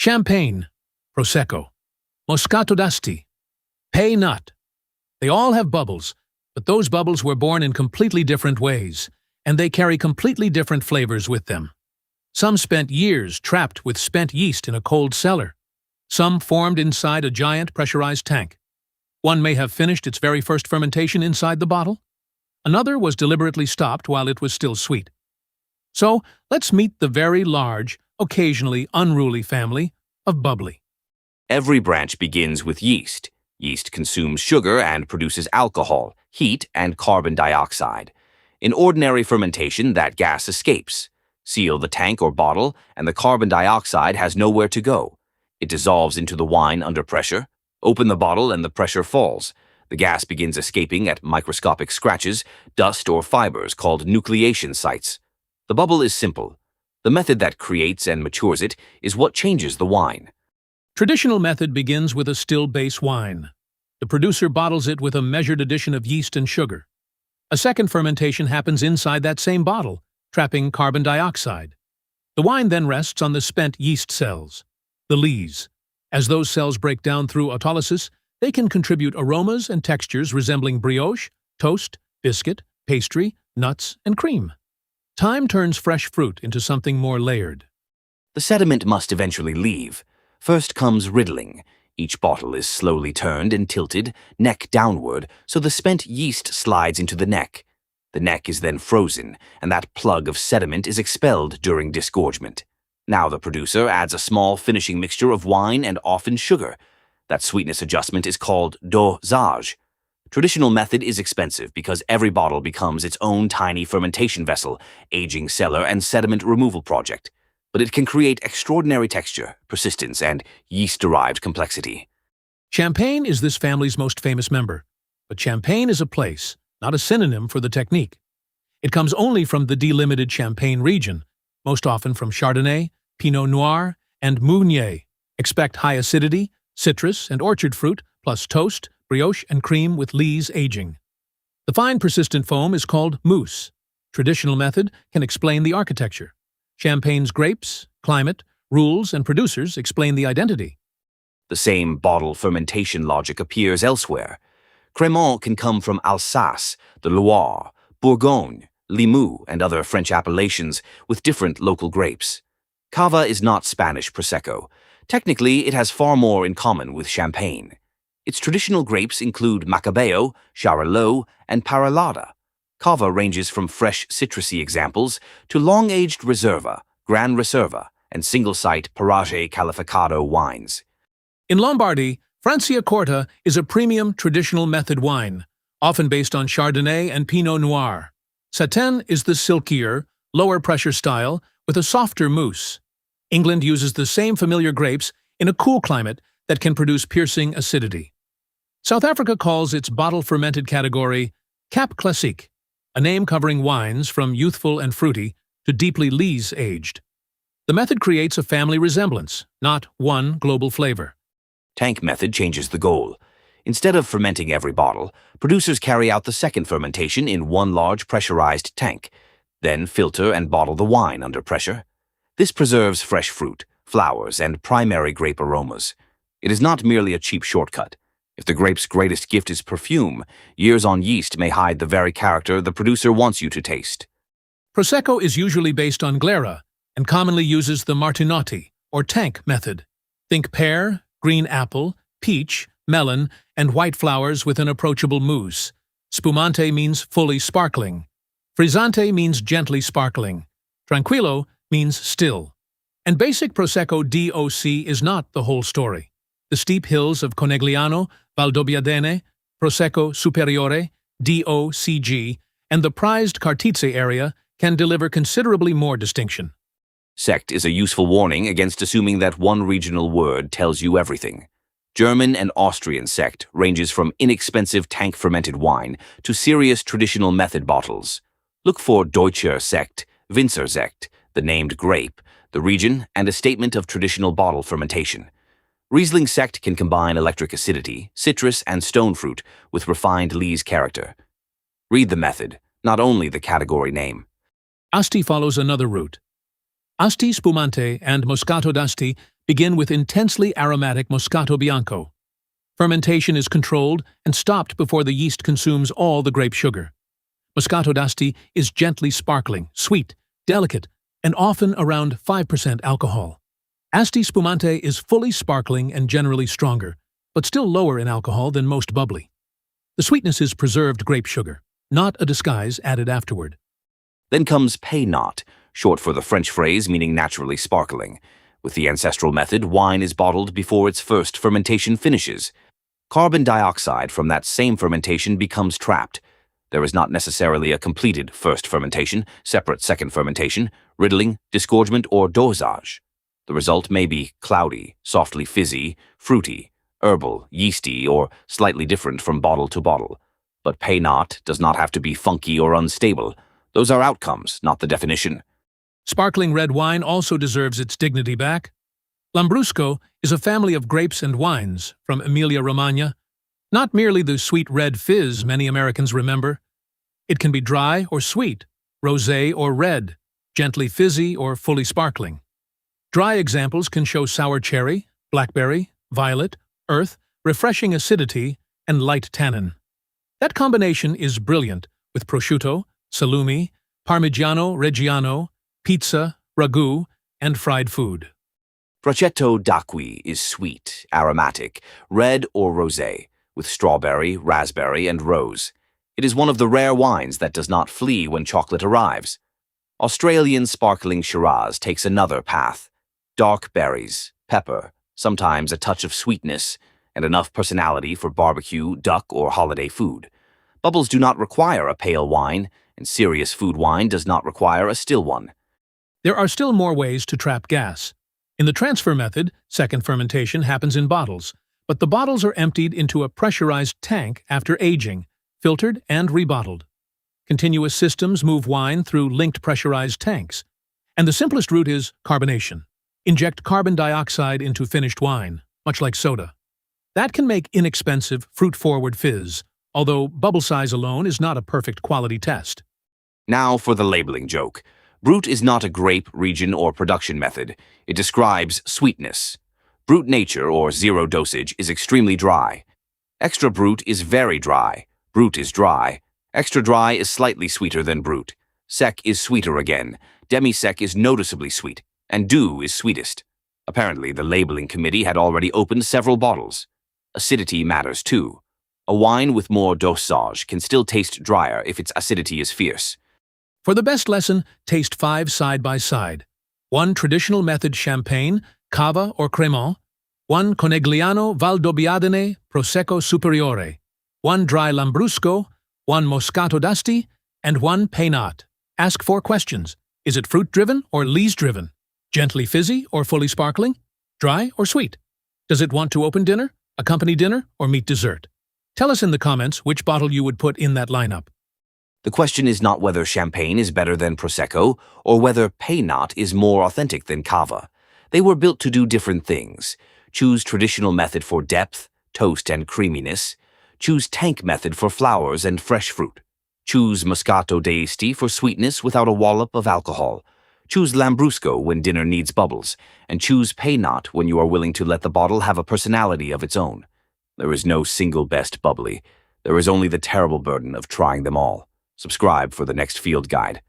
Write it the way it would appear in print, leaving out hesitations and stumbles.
Champagne, Prosecco, Moscato d'Asti, pét-nat. They all have bubbles, but those bubbles were born in completely different ways, and they carry completely different flavors with them. Some spent years trapped with spent yeast in a cold cellar. Some formed inside a giant pressurized tank. One may have finished its very first fermentation inside the bottle. Another was deliberately stopped while it was still sweet. So, let's meet the very large, occasionally unruly family of Bubbly. Every branch begins with yeast. Yeast consumes sugar and produces alcohol, heat, and carbon dioxide. In ordinary fermentation, that gas escapes. Seal the tank or bottle, and the carbon dioxide has nowhere to go. It dissolves into the wine under pressure. Open the bottle and the pressure falls. The gas begins escaping at microscopic scratches, dust, or fibers called nucleation sites. The bubble is simple. The method that creates and matures it is what changes the wine. Traditional method begins with a still base wine. The producer bottles it with a measured addition of yeast and sugar. A second fermentation happens inside that same bottle, trapping carbon dioxide. The wine then rests on the spent yeast cells, the lees. As those cells break down through autolysis, they can contribute aromas and textures resembling brioche, toast, biscuit, pastry, nuts, and cream. Time turns fresh fruit into something more layered. The sediment must eventually leave. First comes riddling. Each bottle is slowly turned and tilted, neck downward, so the spent yeast slides into the neck. The neck is then frozen, and that plug of sediment is expelled during disgorgement. Now the producer adds a small finishing mixture of wine and often sugar. That sweetness adjustment is called dosage. Traditional method is expensive because every bottle becomes its own tiny fermentation vessel, aging cellar, and sediment removal project. But it can create extraordinary texture, persistence, and yeast-derived complexity. Champagne is this family's most famous member, but champagne is a place, not a synonym for the technique. It comes only from the delimited Champagne region, most often from Chardonnay, Pinot Noir, and Meunier. Expect high acidity, citrus, and orchard fruit, plus toast, brioche, and cream with lees aging. The fine persistent foam is called mousse. Traditional method can explain the architecture. Champagne's grapes, climate, rules, and producers explain the identity. The same bottle fermentation logic appears elsewhere. Crémant can come from Alsace, the Loire, Bourgogne, Limoux, and other French appellations with different local grapes. Cava is not Spanish Prosecco. Technically, it has far more in common with Champagne. Its traditional grapes include Macabeo, Charolais, and Parellada. Cava ranges from fresh citrusy examples to long-aged Reserva, Gran Reserva, and single-site Parage Calificado wines. In Lombardy, Franciacorta is a premium traditional method wine, often based on Chardonnay and Pinot Noir. Satin is the silkier, lower-pressure style with a softer mousse. England uses the same familiar grapes in a cool climate that can produce piercing acidity. South Africa calls its bottle-fermented category Cap Classique, a name covering wines from youthful and fruity to deeply lees-aged. The method creates a family resemblance, not one global flavor. Tank method changes the goal. Instead of fermenting every bottle, producers carry out the second fermentation in one large pressurized tank, then filter and bottle the wine under pressure. This preserves fresh fruit, flowers, and primary grape aromas. It is not merely a cheap shortcut. If the grape's greatest gift is perfume, years on yeast may hide the very character the producer wants you to taste. Prosecco is usually based on glera and commonly uses the Martinotti, or tank method. Think pear, green apple, peach, melon, and white flowers with an approachable mousse. Spumante means fully sparkling. Frizzante means gently sparkling. Tranquillo means still. And basic Prosecco DOC is not the whole story. The steep hills of Conegliano, Valdobbiadene, Prosecco Superiore, DOCG, and the prized Cartizze area can deliver considerably more distinction. Sect is a useful warning against assuming that one regional word tells you everything. German and Austrian sect ranges from inexpensive tank-fermented wine to serious traditional method bottles. Look for Deutscher Sekt, Winzer Sekt, the named grape, the region, and a statement of traditional bottle fermentation. Riesling Sekt can combine electric acidity, citrus, and stone fruit with refined lees character. Read the method, not only the category name. Asti follows another route. Asti Spumante and Moscato d'Asti Begin with intensely aromatic Moscato Bianco. Fermentation is controlled and stopped before the yeast consumes all the grape sugar. Moscato d'Asti is gently sparkling, sweet, delicate, and often around 5% alcohol. Asti Spumante is fully sparkling and generally stronger, but still lower in alcohol than most bubbly. The sweetness is preserved grape sugar, not a disguise added afterward. Then comes pét-nat, short for the French phrase meaning naturally sparkling. With the ancestral method, wine is bottled before its first fermentation finishes. Carbon dioxide from that same fermentation becomes trapped. There is not necessarily a completed first fermentation, separate second fermentation, riddling, disgorgement, or dosage. The result may be cloudy, softly fizzy, fruity, herbal, yeasty, or slightly different from bottle to bottle. But pét-nat does not have to be funky or unstable. Those are outcomes, not the definition. Sparkling red wine also deserves its dignity back. Lambrusco is a family of grapes and wines from Emilia-Romagna, not merely the sweet red fizz many Americans remember. It can be dry or sweet, rosé or red, gently fizzy or fully sparkling. Dry examples can show sour cherry, blackberry, violet, earth, refreshing acidity, and light tannin. That combination is brilliant with prosciutto, salumi, parmigiano reggiano, pizza, ragu, and fried food. Prosecco d'acqui is sweet, aromatic, red or rosé, with strawberry, raspberry, and rose. It is one of the rare wines that does not flee when chocolate arrives. Australian sparkling Shiraz takes another path. Dark berries, pepper, sometimes a touch of sweetness, and enough personality for barbecue, duck, or holiday food. Bubbles do not require a pale wine, and serious food wine does not require a still one. There are still more ways to trap gas. In the transfer method, second fermentation happens in bottles, but the bottles are emptied into a pressurized tank after aging, filtered and rebottled. Continuous systems move wine through linked pressurized tanks. And the simplest route is carbonation. Inject carbon dioxide into finished wine, much like soda. That can make inexpensive, fruit-forward fizz, although bubble size alone is not a perfect quality test. Now for the labeling joke. Brut is not a grape, region, or production method. It describes sweetness. Brut nature, or zero dosage, is extremely dry. Extra brut is very dry. Brut is dry. Extra dry is slightly sweeter than brut. Sec is sweeter again. Demi-sec is noticeably sweet. And doux is sweetest. Apparently, the labeling committee had already opened several bottles. Acidity matters too. A wine with more dosage can still taste drier if its acidity is fierce. For the best lesson, taste 5 side by side. 1 traditional method champagne, Cava or Cremant. 1 Conegliano Valdobbiadene Prosecco Superiore. 1 dry Lambrusco. 1 Moscato d'Asti. And 1 pét-nat. Ask 4 questions. Is it fruit-driven or lees-driven? Gently fizzy or fully sparkling? Dry or sweet? Does it want to open dinner, accompany dinner, or meet dessert? Tell us in the comments which bottle you would put in that lineup. The question is not whether champagne is better than Prosecco or whether pét-nat is more authentic than Cava. They were built to do different things. Choose traditional method for depth, toast, and creaminess. Choose tank method for flowers and fresh fruit. Choose Moscato d'Asti for sweetness without a wallop of alcohol. Choose Lambrusco when dinner needs bubbles. And choose pét-nat when you are willing to let the bottle have a personality of its own. There is no single best bubbly. There is only the terrible burden of trying them all. Subscribe for the next field guide.